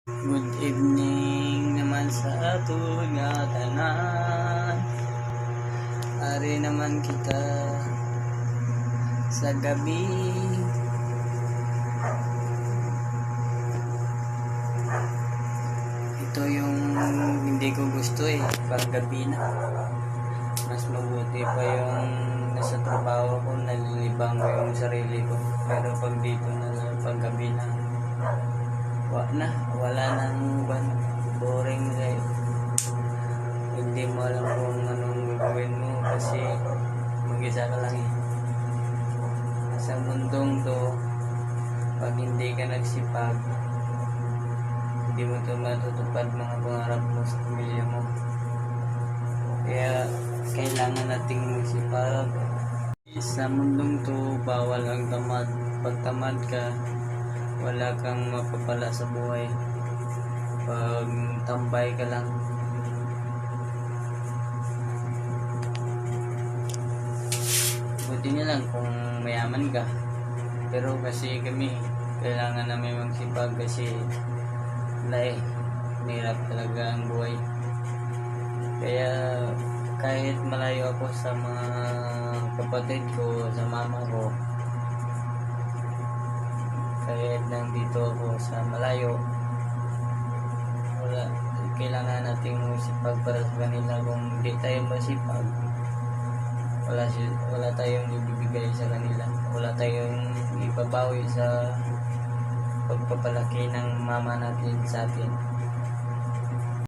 Good evening naman sa aton nga tanan. Ari naman kita sa gabi. Ito yung hindi ko gusto pag gabi na. Mas mabuti pa yung nasa trabaho ko, nalilibang ko yung sarili ko. Pero pag dito na pag gabi na, wala nang boring life. Hindi mo alam kung anong gagawin mo kasi mag-isa ka lang sa mundong to. Pag hindi ka nagsipag, hindi mo ito matutupad mga pangarap mo sa pamilya mo. Kaya kailangan nating magsipag. Sa mundong to, bawal ang tamad. Pag tamad ka, wala kang mapapala sa buhay. Pag tambay ka lang, buti na lang kung mayaman ka. Pero kasi kami, kailangan namin magsipag kasi hirap talaga ang buhay. Kaya kahit malayo ako sa mga kapatid ko, sa mama ko, kahit nandito ako sa malayo, kailangan nating masipag para sa kanila. Kung hindi tayo masipag, wala tayong ibibigay sa kanila, wala tayong ibabawi sa pagpapalaki ng mama natin sa atin.